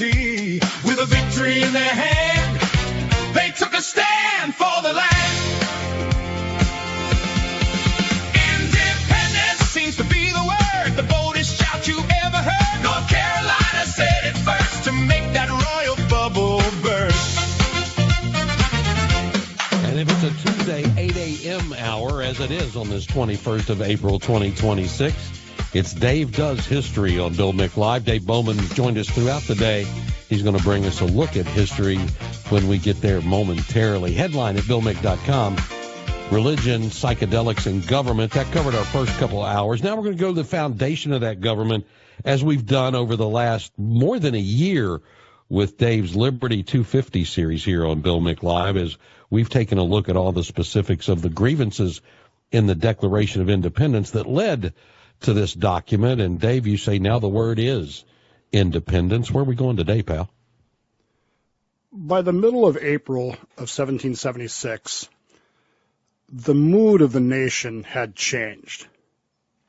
liberty. With a victory in their hand, they took a stand for the land. Independence seems to be the word, the boldest shout you ever heard. North Carolina said it first to make that royal bubble burst. And if it's a Tuesday 8 a.m. hour, as it is on this 21st of April 2026, it's Dave Does History on Bill Mick Live. Dave Bowman joined us throughout the day. He's going to bring us a look at history when we get there momentarily. Headline at BillMick.com. Religion, psychedelics, and government. That covered our first couple of hours. Now we're going to go to the foundation of that government, as we've done over the last more than a year with Dave's Liberty 250 series here on Bill Mick Live, as we've taken a look at all the specifics of the grievances in the Declaration of Independence that led to this document. And Dave, you say now the word is independence. Where are we going today, pal? By the middle of April of 1776, the mood of the nation had changed.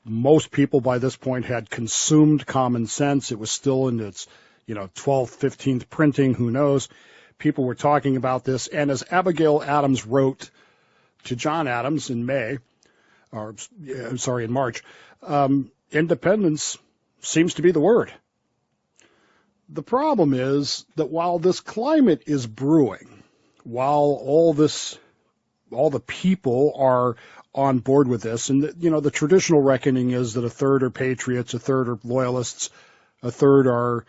Most people by this point had consumed common sense. It was still in its 12th, 15th printing, who knows. People were talking about this. And as Abigail Adams wrote to John Adams in March, independence seems to be the word. The problem is that while this climate is brewing, while all the people are on board with this, and the traditional reckoning is that a third are patriots, a third are loyalists, a third are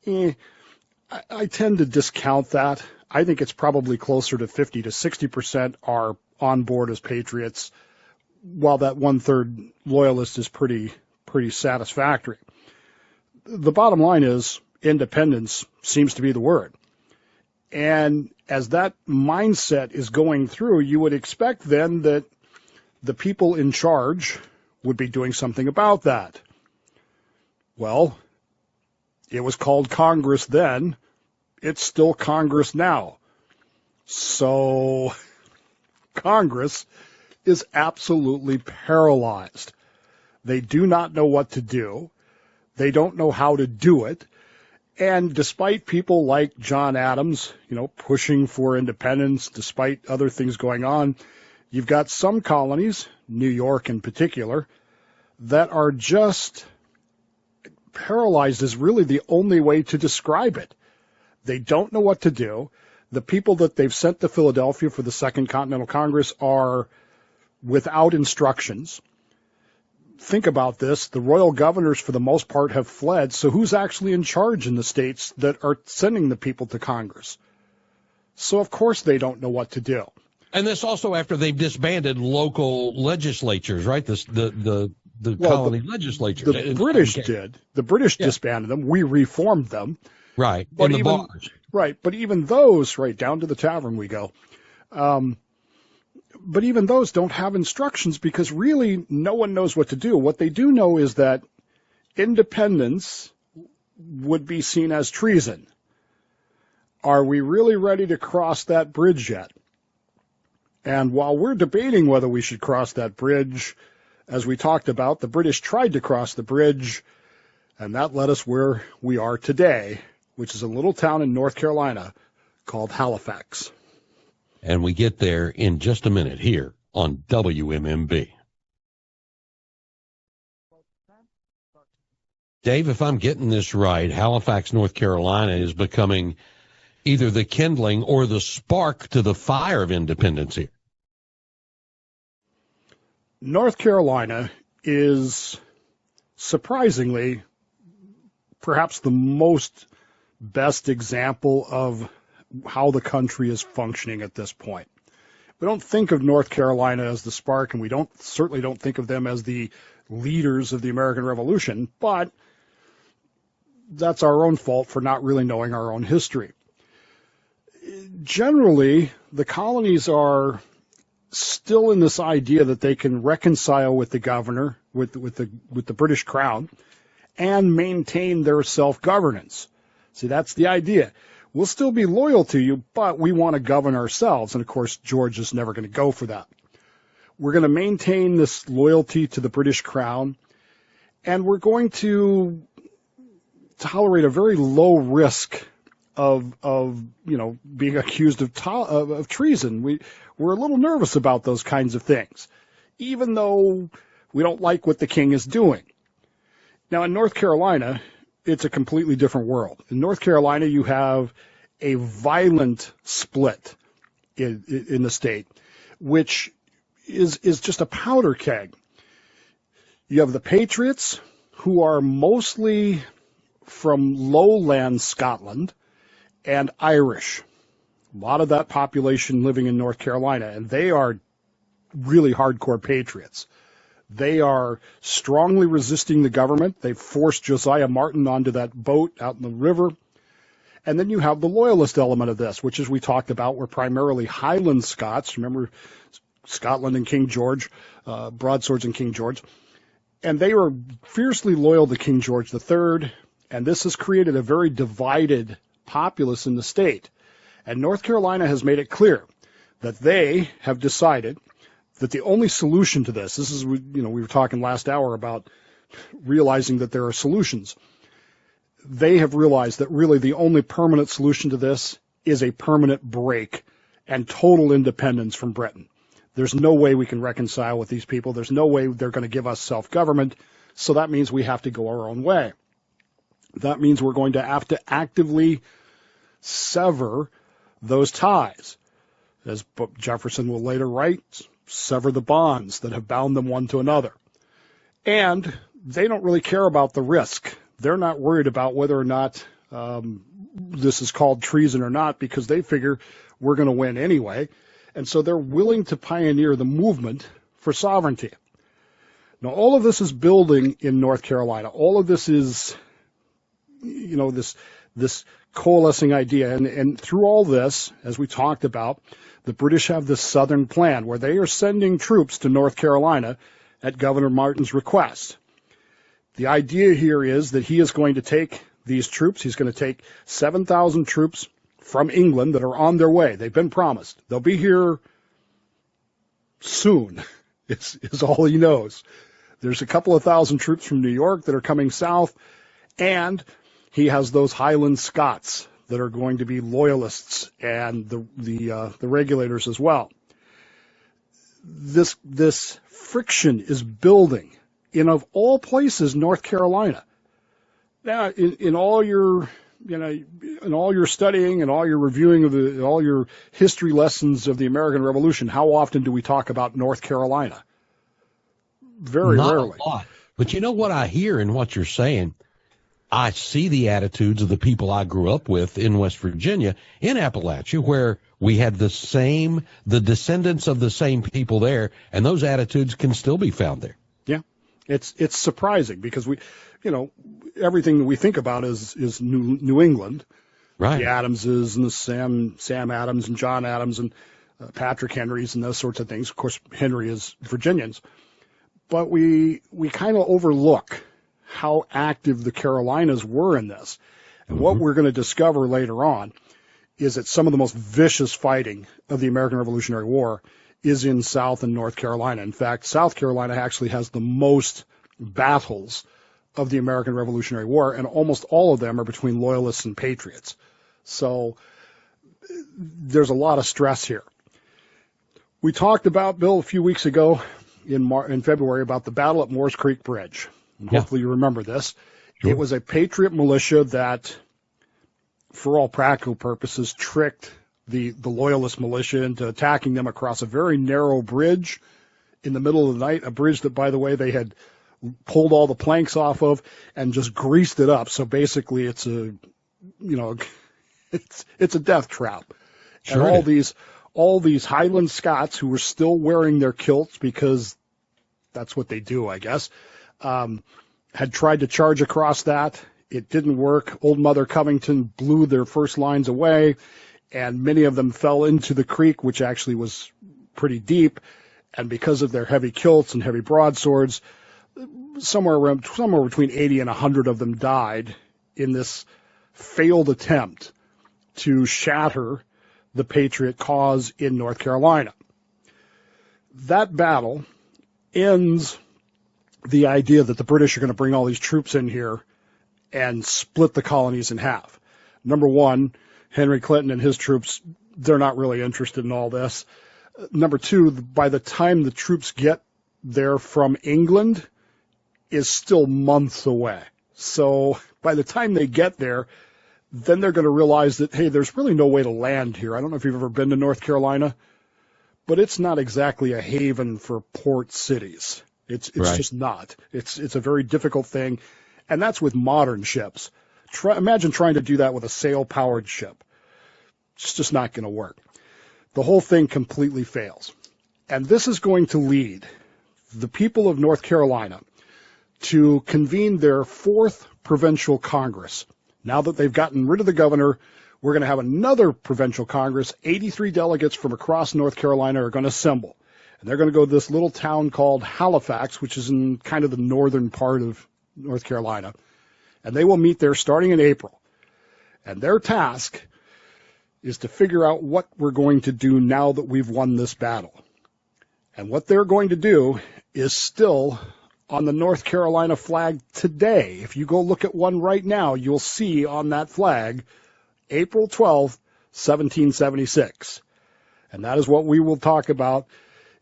I tend to discount that. I think it's probably closer to 50 to 60% are on board as patriots, while that 1/3 loyalist is pretty satisfactory. The bottom line is independence seems to be the word. And as that mindset is going through, you would expect then that the people in charge would be doing something about that. Well, it was called Congress then. It's still Congress now. So Congress is absolutely paralyzed. They do not know what to do. They don't know how to do it. And despite people like John Adams, pushing for independence, despite other things going on, you've got some colonies, New York in particular, that are just paralyzed is really the only way to describe it. They don't know what to do. The people that they've sent to Philadelphia for the Second Continental Congress are without instructions. Think about this. The royal governors, for the most part, have fled. So who's actually in charge in the states that are sending the people to Congress? So, of course, they don't know what to do. And this also after they've disbanded local legislatures, right? The colony legislatures. The British did. The British disbanded them. We reformed them. Right. But in the bars. Right. But even those, right, down to the tavern we go. But even those don't have instructions because really no one knows what to do. What they do know is that independence would be seen as treason. Are we really ready to cross that bridge yet? And while we're debating whether we should cross that bridge, as we talked about, the British tried to cross the bridge, and that led us where we are today, which is a little town in North Carolina called Halifax. And we get there in just a minute here on WMMB. Dave, if I'm getting this right, Halifax, North Carolina is becoming either the kindling or the spark to the fire of independence here. North Carolina is surprisingly perhaps the most best example of how the country is functioning at this point. We don't think of North Carolina as the spark, and we certainly don't think of them as the leaders of the American Revolution, but that's our own fault for not really knowing our own history. Generally, the colonies are still in this idea that they can reconcile with the governor, with the British crown, and maintain their self-governance. See, that's the idea. We'll still be loyal to you, but we want to govern ourselves. And, of course, George is never going to go for that. We're going to maintain this loyalty to the British crown, and we're going to tolerate a very low risk of being accused of treason. We're a little nervous about those kinds of things, even though we don't like what the king is doing. Now, in North Carolina, it's a completely different world. In North Carolina, you have a violent split in the state, which is just a powder keg. You have the Patriots, who are mostly from lowland Scotland, and Irish. A lot of that population living in North Carolina, and they are really hardcore patriots. They are strongly resisting the government. They forced Josiah Martin onto that boat out in the river. And then you have the loyalist element of this, which, as we talked about, were primarily Highland Scots. Remember Scotland and King George, broadswords and King George. And they were fiercely loyal to King George III, and this has created a very divided populace in the state. And North Carolina has made it clear that they have decided that the only solution to this is, we were talking last hour about realizing that there are solutions. They have realized that really the only permanent solution to this is a permanent break and total independence from Britain. There's no way we can reconcile with these people. There's no way they're going to give us self-government. So that means we have to go our own way. That means we're going to have to actively sever those ties. As Jefferson will later write, sever the bonds that have bound them one to another. And they don't really care about the risk. They're not worried about whether or not this is called treason or not, because they figure we're going to win anyway. And so they're willing to pioneer the movement for sovereignty. Now, all of this is building in North Carolina. All of this is, this coalescing idea. And through all this, as we talked about, the British have this Southern plan where they are sending troops to North Carolina at Governor Martin's request. The idea here is that he is going to take these troops. He's going to take 7,000 troops from England that are on their way. They've been promised. They'll be here soon, is all he knows. There's a couple of thousand troops from New York that are coming south, and he has those Highland Scots that are going to be loyalists and the regulators as well. This friction is building in, of all places, North Carolina. Now, in all your studying and all your reviewing of all your history lessons of the American Revolution, how often do we talk about North Carolina? Very rarely. Not a lot. But you know what I hear in what you're saying? I see the attitudes of the people I grew up with in West Virginia, in Appalachia, where we had the descendants of the same people there, and those attitudes can still be found there. Yeah. It's surprising because everything that we think about is New England, right? The Adamses and the Sam Adams and John Adams and Patrick Henrys and those sorts of things. Of course, Henry is Virginians, but we kind of overlook how active the Carolinas were in this. And what we're going to discover later on is that some of the most vicious fighting of the American Revolutionary War is in South and North Carolina. In fact, South Carolina actually has the most battles of the American Revolutionary War, and almost all of them are between loyalists and patriots. So there's a lot of stress here. We talked about, Bill, a few weeks ago in February about the battle at Moores Creek Bridge. And hopefully you remember this. Sure. It was a patriot militia that, for all practical purposes, tricked the loyalist militia into attacking them across a very narrow bridge in the middle of the night, a bridge that, by the way, they had pulled all the planks off of and just greased it up. So basically it's a death trap. Sure. And all these Highland Scots who were still wearing their kilts, because that's what they do, I guess, had tried to charge across that. It didn't work. Old Mother Covington blew their first lines away, and many of them fell into the creek, which actually was pretty deep. And because of their heavy kilts and heavy broadswords, somewhere between 80 and 100 of them died in this failed attempt to shatter the Patriot cause in North Carolina. That battle ends the idea that the British are going to bring all these troops in here and split the colonies in half. Number one, Henry Clinton and his troops, they're not really interested in all this. Number two, by the time the troops get there from England is still months away. So by the time they get there, then they're going to realize that, hey, there's really no way to land here. I don't know if you've ever been to North Carolina, but it's not exactly a haven for port cities. It's right. just not. It's a very difficult thing, and that's with modern ships. Imagine trying to do that with a sail-powered ship. It's just not going to work. The whole thing completely fails. And this is going to lead the people of North Carolina to convene their 4th Provincial Congress. Now that they've gotten rid of the governor, we're going to have another provincial Congress. 83 delegates from across North Carolina are going to assemble. And they're going to go to this little town called Halifax, which is in kind of the northern part of North Carolina. And they will meet there starting in April. And their task is to figure out what we're going to do now that we've won this battle. And what they're going to do is still on the North Carolina flag today. If you go look at one right now, you'll see on that flag, April 12th, 1776. And that is what we will talk about.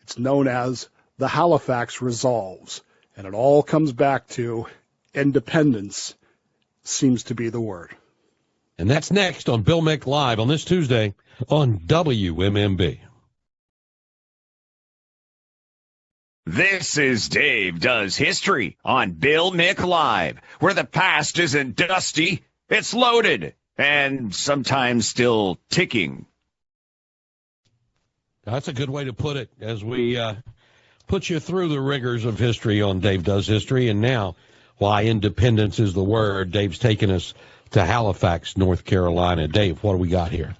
It's known as the Halifax Resolves. And it all comes back to independence seems to be the word. And that's next on Bill Mick Live on this Tuesday on WMMB. This is Dave Does History on Bill Mick Live, where the past isn't dusty, it's loaded, and sometimes still ticking. That's a good way to put it as we put you through the rigors of history on Dave Does History. And now, why independence is the word, Dave's taking us to Halifax, North Carolina. Dave, what do we got here?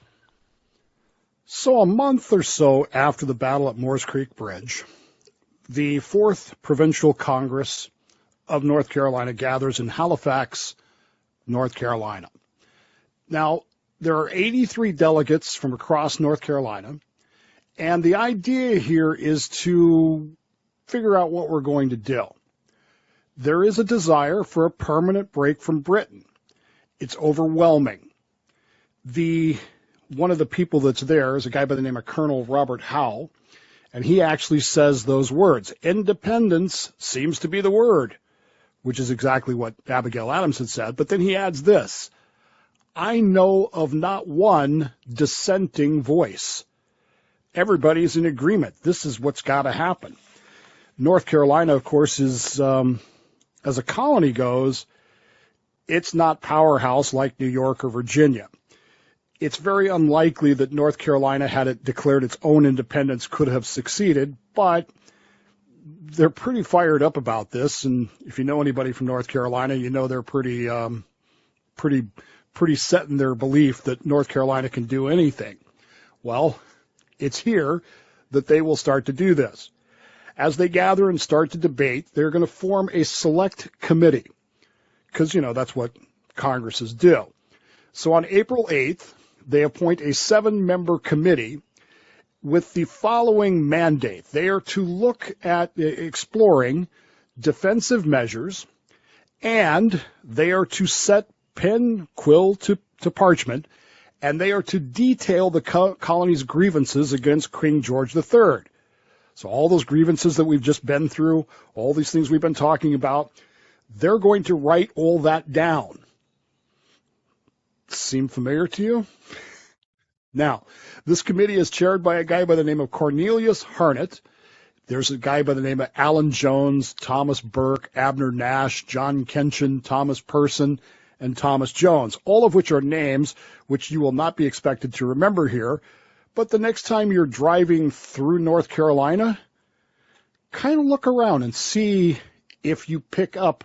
So a month or so after the battle at Moores Creek Bridge, the 4th Provincial Congress of North Carolina gathers in Halifax, North Carolina. Now, there are 83 delegates from across North Carolina, and the idea here is to figure out what we're going to do. There is a desire for a permanent break from Britain. It's overwhelming. One of the people that's there is a guy by the name of Colonel Robert Howe, and he actually says those words. Independence seems to be the word, which is exactly what Abigail Adams had said. But then he adds this: I know of not one dissenting voice. Everybody's in agreement. This is what's got to happen. North Carolina, of course, is, as a colony goes, it's not powerhouse like New York or Virginia. It's very unlikely that North Carolina, had it declared its own independence, could have succeeded, but they're pretty fired up about this. And if you know anybody from North Carolina, you know they're pretty set in their belief that North Carolina can do anything. Well, it's here that they will start to do this. As they gather and start to debate, they're going to form a select committee because, that's what Congresses do. So on April 8th, they appoint a 7-member committee with the following mandate. They are to look at exploring defensive measures, and they are to set pen, quill to parchment, and they are to detail the colony's grievances against King George III. So all those grievances that we've just been through, all these things we've been talking about, they're going to write all that down. Seem familiar to you? Now, this committee is chaired by a guy by the name of Cornelius Harnett. There's a guy by the name of Alan Jones, Thomas Burke, Abner Nash, John Kenshin, Thomas Person, and Thomas Jones, all of which are names which you will not be expected to remember here. But the next time you're driving through North Carolina, kind of look around and see if you pick up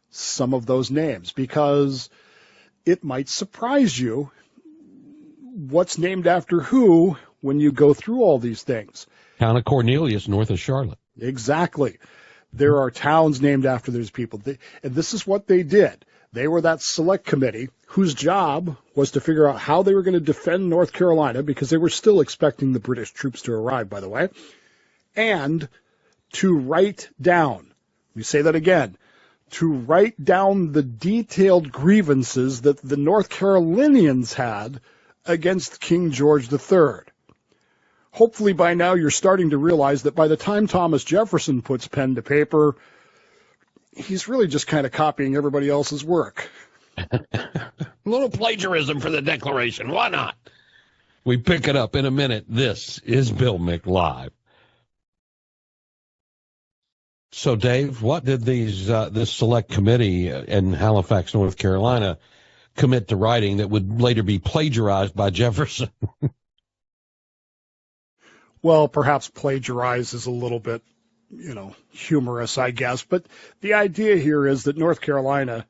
some of those names, because it might surprise you what's named after who when you go through all these things. Town of Cornelius, north of Charlotte. Exactly. There are towns named after those people. And this is what they did. They were that select committee whose job was to figure out how they were going to defend North Carolina, because they were still expecting the British troops to arrive, by the way, and to write down, we say that again, to write down the detailed grievances that the North Carolinians had against King George III. Hopefully by now you're starting to realize that by the time Thomas Jefferson puts pen to paper, he's really just kind of copying everybody else's work. A little plagiarism for the Declaration. Why not? We pick it up in a minute. This is Bill Mick Live. So, Dave, what did this select committee in Halifax, North Carolina, commit to writing that would later be plagiarized by Jefferson? Well, perhaps plagiarize is a little bit, humorous, I guess. But the idea here is that North Carolina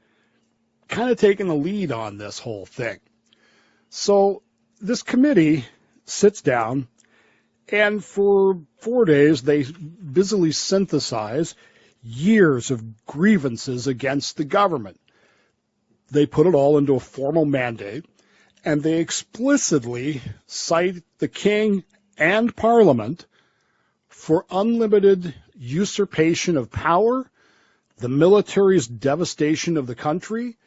kind of taking the lead on this whole thing. So this committee sits down, and for 4 days they busily synthesize years of grievances against the government. They put it all into a formal mandate, and they explicitly cite the king and Parliament for unlimited usurpation of power, the military's devastation of the country,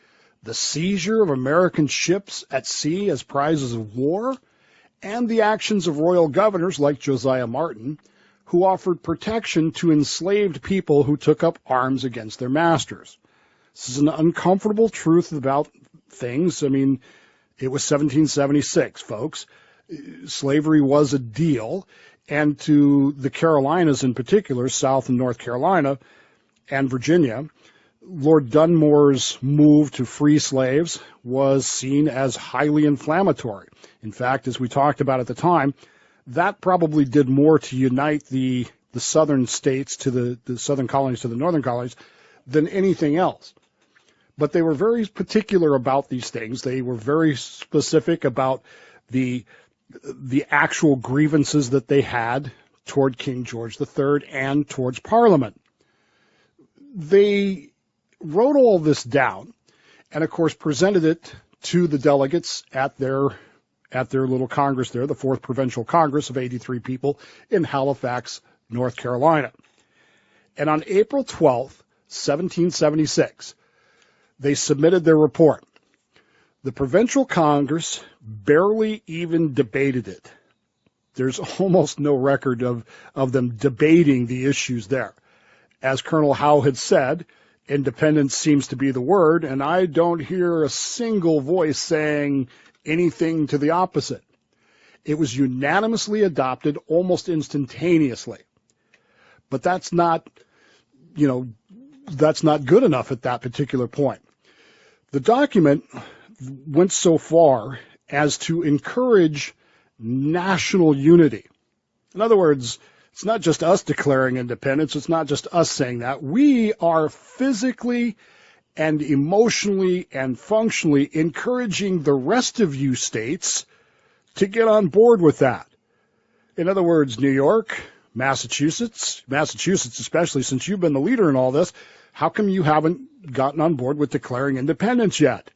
the seizure of American ships at sea as prizes of war, and the actions of royal governors like Josiah Martin, who offered protection to enslaved people who took up arms against their masters. This is an uncomfortable truth about things. I mean, it was 1776, folks. Slavery was a deal, and to the Carolinas in particular, South and North Carolina and Virginia, Lord Dunmore's move to free slaves was seen as highly inflammatory. In fact, as we talked about at the time, that probably did more to unite the southern states to the southern colonies to the northern colonies than anything else. But they were very particular about these things. They were very specific about the actual grievances that they had toward King George III and towards Parliament. They wrote all this down and, of course, presented it to the delegates at their little Congress there, the 4th Provincial Congress of 83 people in Halifax, North Carolina. And on April 12th, 1776, they submitted their report. The Provincial Congress barely even debated it. There's almost no record of them debating the issues there. As Colonel Howe had said, independence seems to be the word, and I don't hear a single voice saying anything to the opposite. It was unanimously adopted almost instantaneously. But that's not good enough at that particular point. The document went so far as to encourage national unity. In other words, it's not just us declaring independence. It's not just us saying that. We are physically and emotionally and functionally encouraging the rest of you states to get on board with that. In other words, New York, Massachusetts especially, since you've been the leader in all this, how come you haven't gotten on board with declaring independence yet?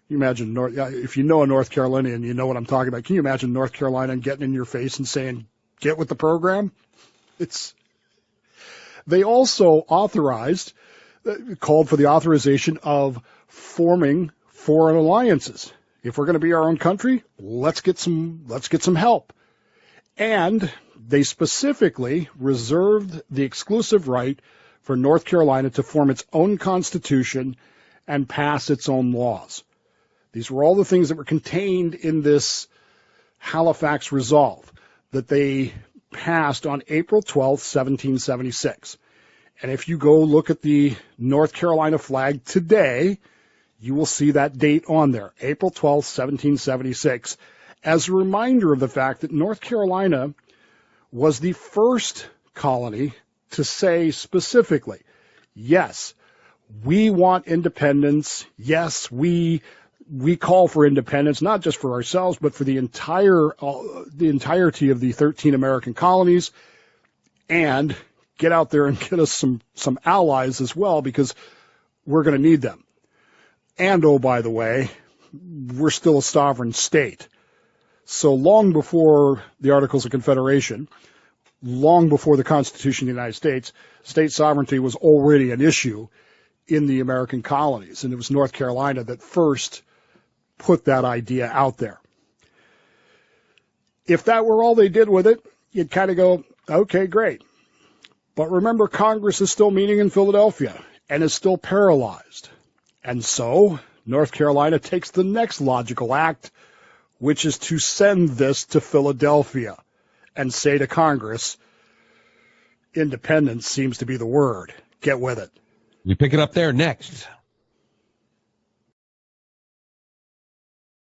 You imagine, if you know a North Carolinian and you know what I'm talking about, can you imagine North Carolina getting in your face and saying, get with the program? They also called for the authorization of forming foreign alliances. If we're going to be our own country, let's get some help. And they specifically reserved the exclusive right for North Carolina to form its own constitution and pass its own laws. These were all the things that were contained in this Halifax Resolve that they passed on April 12th, 1776. And if you go look at the North Carolina flag today, you will see that date on there, April 12th, 1776, as a reminder of the fact that North Carolina was the first colony to say specifically, yes, we want independence. Yes, we call for independence, not just for ourselves, but for the entirety of the 13 American colonies, and get out there and get us some allies as well, because we're going to need them. And, oh, by the way, we're still a sovereign state. So long before the Articles of Confederation, long before the Constitution of the United States, state sovereignty was already an issue in the American colonies. And it was North Carolina that first put that idea out there. If that were all they did with it, you'd kind of go, okay, great. But remember, Congress is still meeting in Philadelphia and is still paralyzed. And so North Carolina takes the next logical act, which is to send this to Philadelphia and say to Congress, independence seems to be the word. Get with it. We pick it up there next.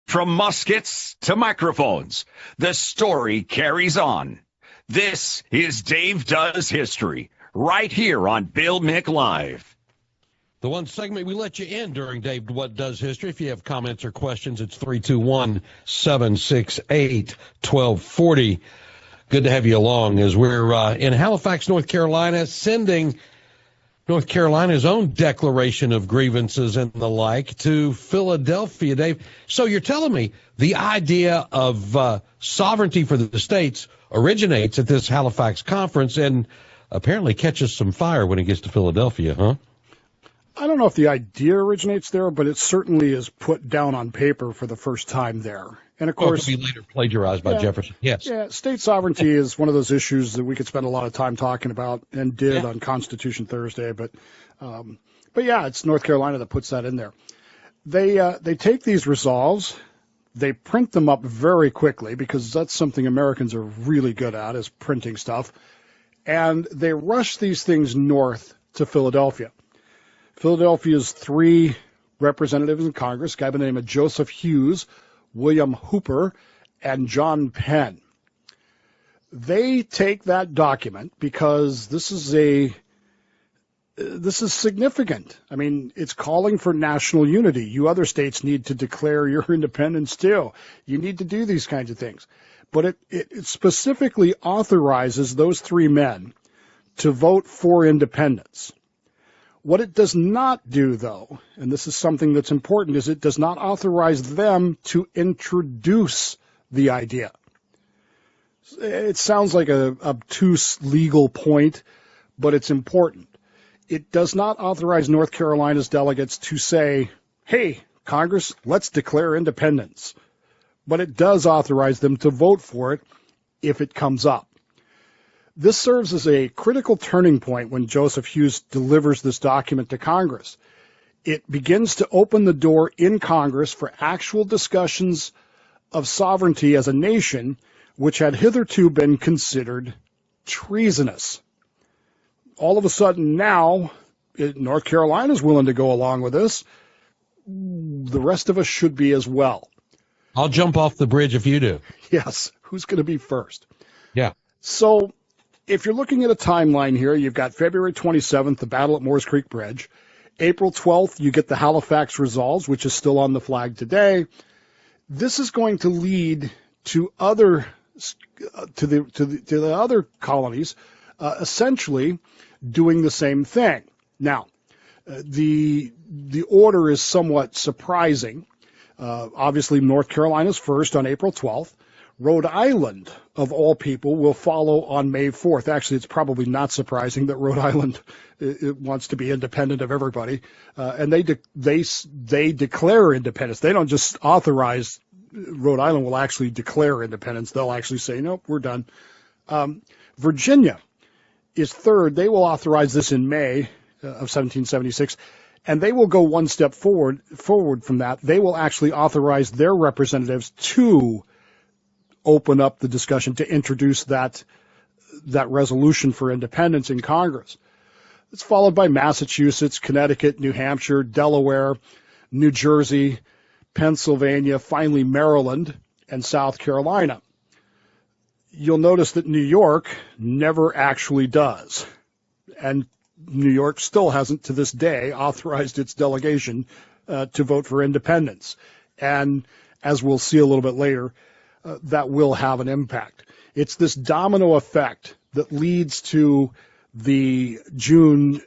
From muskets to microphones, the story carries on. This is Dave Does History, right here on Bill Mick Live. The one segment we let you in during Dave Does History. If you have comments or questions, it's 321-768-1240. Good to have you along as we're in Halifax, North Carolina, sending North Carolina's own declaration of grievances and the like to Philadelphia, Dave. So you're telling me the idea of sovereignty for the states originates at this Halifax conference and apparently catches some fire when it gets to Philadelphia, huh? I don't know if the idea originates there, but it certainly is put down on paper for the first time there. And of course, it could be later plagiarized by Jefferson. Yes. Yeah, state sovereignty is one of those issues that we could spend a lot of time talking about and did on Constitution Thursday. But yeah, it's North Carolina that puts that in there. They take these resolves, they print them up very quickly because that's something Americans are really good at, is printing stuff, and they rush these things north to Philadelphia. Philadelphia's 3 representatives in Congress, a guy by the name of Joseph Hughes, William Hooper, and John Penn. They take that document because this is significant. I mean, it's calling for national unity. You other states need to declare your independence too. You need to do these kinds of things. But it specifically authorizes those 3 men to vote for independence. What it does not do, though, and this is something that's important, is it does not authorize them to introduce the idea. It sounds like an obtuse legal point, but it's important. It does not authorize North Carolina's delegates to say, hey, Congress, let's declare independence. But it does authorize them to vote for it if it comes up. This serves as a critical turning point when Joseph Hughes delivers this document to Congress. It begins to open the door in Congress for actual discussions of sovereignty as a nation, which had hitherto been considered treasonous. All of a sudden now, North Carolina is willing to go along with this. The rest of us should be as well. I'll jump off the bridge if you do. Yes. Who's going to be first? Yeah. So if you're looking at a timeline here, you've got February 27th, the battle at Moores Creek Bridge. April 12th, you get the Halifax Resolves, which is still on the flag today. This is going to lead to the other colonies essentially doing the same thing. Now, the order is somewhat surprising. Obviously, North Carolina's first on April 12th. Rhode Island, of all people, will follow on May 4th. Actually, it's probably not surprising that Rhode Island it wants to be independent of everybody, and they declare independence. They don't just authorize. Rhode Island will actually declare independence. They'll actually say, nope, we're done. Virginia is third. They will authorize this in May of 1776, and they will go one step forward from that. They will actually authorize their representatives to open up the discussion, to introduce that resolution for independence in Congress. It's followed by Massachusetts, Connecticut, New Hampshire, Delaware, New Jersey, Pennsylvania, finally Maryland, and South Carolina. You'll notice that New York never actually does. And New York still hasn't, to this day, authorized its delegation to vote for independence. And as we'll see a little bit later, that will have an impact. It's this domino effect that leads to the June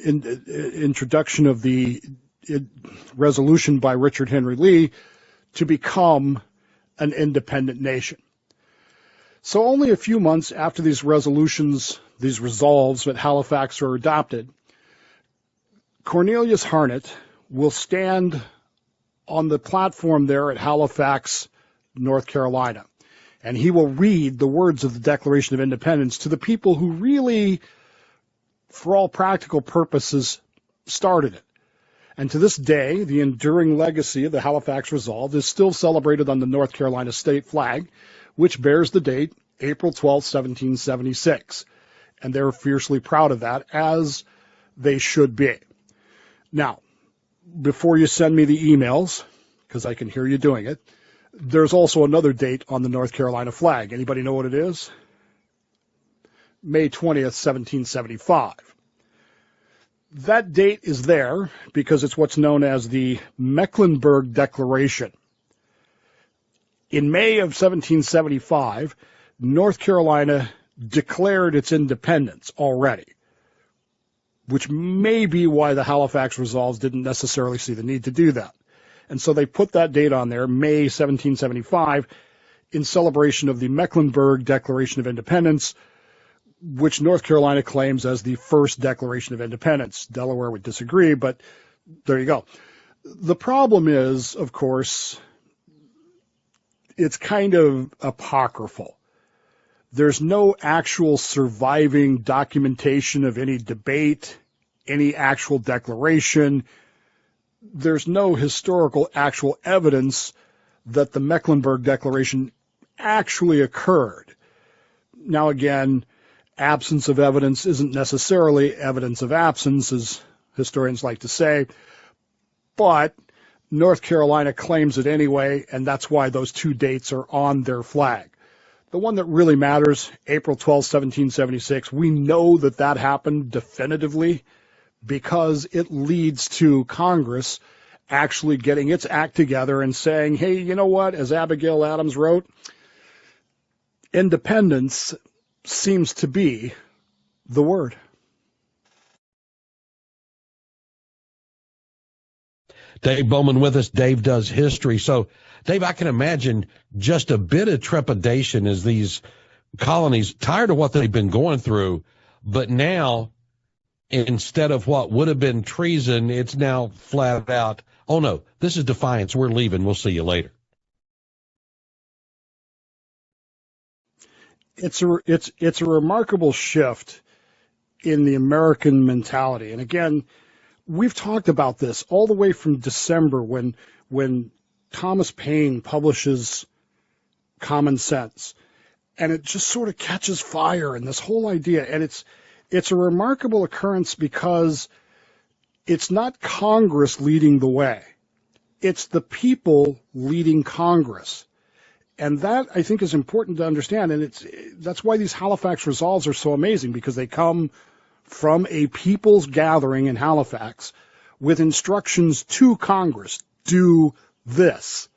introduction of the resolution by Richard Henry Lee to become an independent nation. So only a few months after these resolutions, these resolves at Halifax are adopted, Cornelius Harnett will stand on the platform there at Halifax, North Carolina, and he will read the words of the Declaration of Independence to the people who really, for all practical purposes, started it. And to this day, the enduring legacy of the Halifax Resolve is still celebrated on the North Carolina state flag, which bears the date April 12, 1776. And they're fiercely proud of that, as they should be. Now, before you send me the emails, because I can hear you doing it, there's also another date on the North Carolina flag. Anybody know what it is? May 20th, 1775. That date is there because it's what's known as the Mecklenburg Declaration. In May of 1775, North Carolina declared its independence already, which may be why the Halifax Resolves didn't necessarily see the need to do that. And so they put that date on there, May 1775, in celebration of the Mecklenburg Declaration of Independence, which North Carolina claims as the first Declaration of Independence. Delaware would disagree, but there you go. The problem is, of course, it's kind of apocryphal. There's no actual surviving documentation of any debate, any actual declaration. There's no historical actual evidence that the Mecklenburg Declaration actually occurred. Now, again, absence of evidence isn't necessarily evidence of absence, as historians like to say, but North Carolina claims it anyway, and that's why those two dates are on their flag. The one that really matters, April 12, 1776, we know that that happened definitively because it leads to Congress actually getting its act together and saying, hey, you know what, as Abigail Adams wrote, independence seems to be the word. Dave Bowman with us. Dave does history. So, Dave, I can imagine just a bit of trepidation as these colonies, tired of what they've been going through, but now, instead of what would have been treason, it's now flat out, oh no, this is defiance. We're leaving. We'll see you later. It's a remarkable shift in the American mentality. And again, we've talked about this all the way from December when Thomas Paine publishes Common Sense, and it just sort of catches fire in this whole idea. And it's a remarkable occurrence because it's not Congress leading the way. It's the people leading Congress. And that, I think, is important to understand. And that's why these Halifax Resolves are so amazing, because they come from a people's gathering in Halifax with instructions to Congress, do this.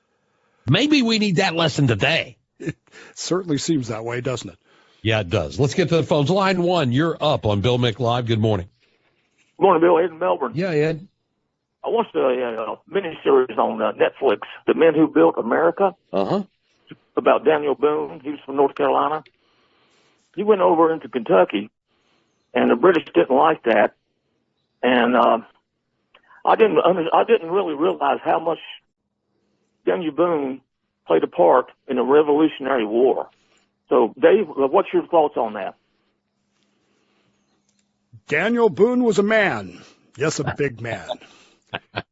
Maybe we need that lesson today. It certainly seems that way, doesn't it? Yeah, it does. Let's get to the phones. Line one, you're up on Bill Mick Live. Good morning. Good morning, Bill. Ed in Melbourne. Yeah, Ed. I watched a miniseries on Netflix, The Men Who Built America. Uh-huh. About Daniel Boone. He was from North Carolina. He went over into Kentucky, and the British didn't like that. And I didn't really realize how much Daniel Boone played a part in the Revolutionary War. So, Dave, what's your thoughts on that? Daniel Boone was a man. Yes, a big man.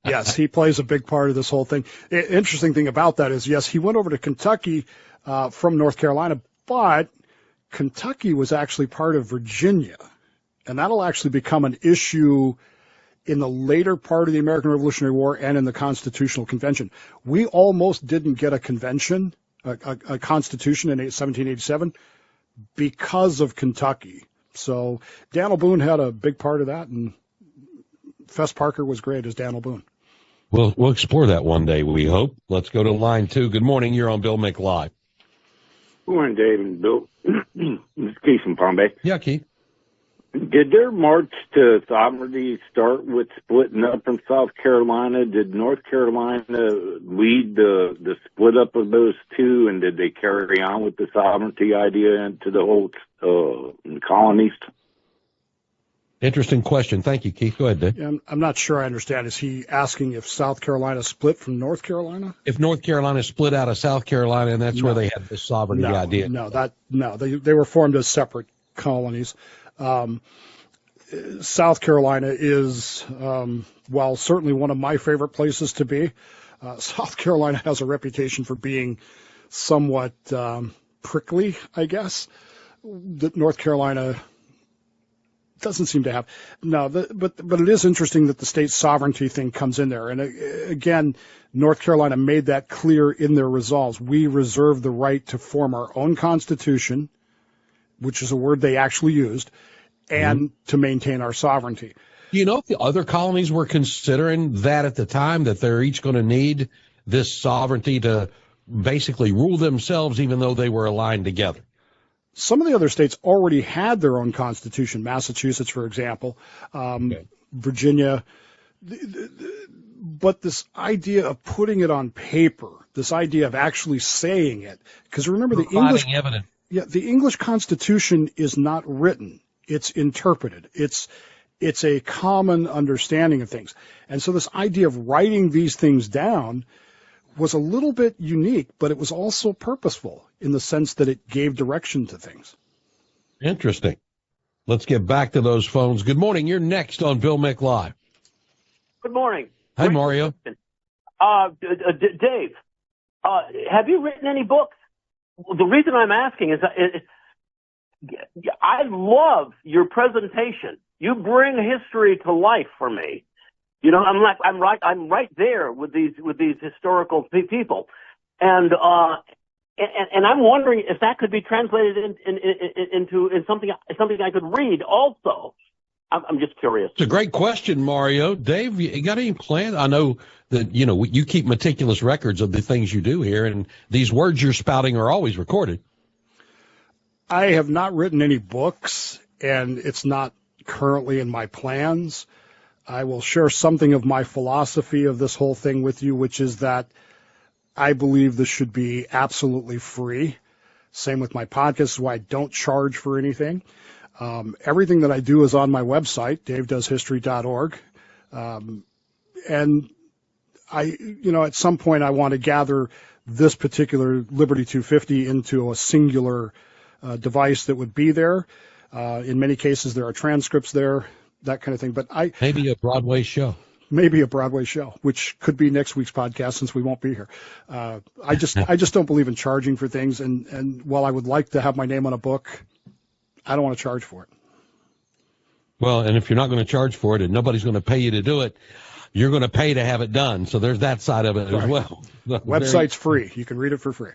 Yes, he plays a big part of this whole thing. Interesting thing about that is, yes, he went over to Kentucky from North Carolina, but Kentucky was actually part of Virginia, and that'll actually become an issue in the later part of the American Revolutionary War and in the Constitutional Convention. We almost didn't get a convention, a constitution in 1787 because of Kentucky. So Daniel Boone had a big part of that, and Fess Parker was great as Daniel Boone. We'll explore that one day, we hope. Let's go to line two. Good morning. You're on Bill Mick Live. Good morning, Dave and Bill. This is Keith from Palm Bay. Yeah, Keith. Did their march to sovereignty start with splitting up from South Carolina? Did North Carolina lead the split up of those two, and did they carry on with the sovereignty idea into the whole colonies? Interesting question. Thank you, Keith. Go ahead, Dave. Yeah, I'm not sure I understand. Is he asking if South Carolina split from North Carolina? If North Carolina split out of South Carolina, and that's where they had this sovereignty idea. They were formed as separate colonies. South Carolina is, while certainly one of my favorite places to be, South Carolina has a reputation for being somewhat prickly, I guess, that North Carolina doesn't seem to have. No, but it is interesting that the state sovereignty thing comes in there. And again, North Carolina made that clear in their resolves. We reserve the right to form our own constitution, which is a word they actually used, and to maintain our sovereignty. Do you know if the other colonies were considering that at the time, that they're each going to need this sovereignty to basically rule themselves, even though they were aligned together? Some of the other states already had their own constitution, Massachusetts, for example, Virginia. But this idea of putting it on paper, this idea of actually saying it, because remember the English Constitution is not written. It's interpreted. It's a common understanding of things. And so this idea of writing these things down was a little bit unique, but it was also purposeful in the sense that it gave direction to things. Interesting. Let's get back to those phones. Good morning. You're next on Bill Mick Live. Good morning. Hi, Mario. Dave, have you written any books? The reason I'm asking is I love your presentation. You bring history to life for me. You know, I'm right there with these historical people, and I'm wondering if that could be translated into something I could read also. I'm just curious. It's a great question, Mario. Dave, you got any plans? I know that, you keep meticulous records of the things you do here, and these words you're spouting are always recorded. I have not written any books, and it's not currently in my plans. I will share something of my philosophy of this whole thing with you, which is that I believe this should be absolutely free. Same with my podcast, why I don't charge for anything. Everything that I do is on my website, davedoeshistory.org. And at some point I want to gather this particular Liberty 250 into a singular device that would be there. In many cases, there are transcripts there, that kind of thing. But maybe a Broadway show. Maybe a Broadway show, which could be next week's podcast since we won't be here. I just don't believe in charging for things. And while I would like to have my name on a book, I don't want to charge for it. Well, and if you're not going to charge for it and nobody's going to pay you to do it, you're going to pay to have it done. So there's that side of it as well. Website's free. You can read it for free.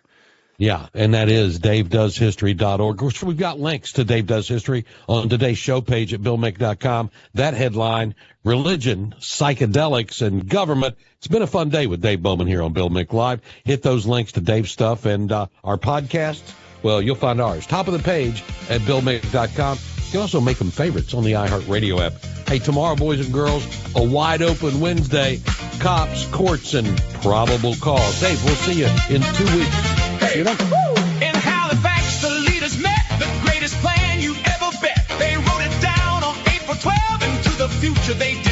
Yeah, and that is DaveDoesHistory.org. We've got links to Dave Does History on today's show page at BillMick.com. That headline, Religion, Psychedelics, and Government. It's been a fun day with Dave Bowman here on Bill Mick Live. Hit those links to Dave's stuff and our podcasts. Well, you'll find ours. Top of the page at BillMick.com. You can also make them favorites on the iHeartRadio app. Hey, tomorrow, boys and girls, a wide open Wednesday. Cops, courts, and probable cause. Dave, we'll see you in 2 weeks. Hey, in Halifax, the leaders met the greatest plan you ever bet. They wrote it down on April 12th, into the future they did.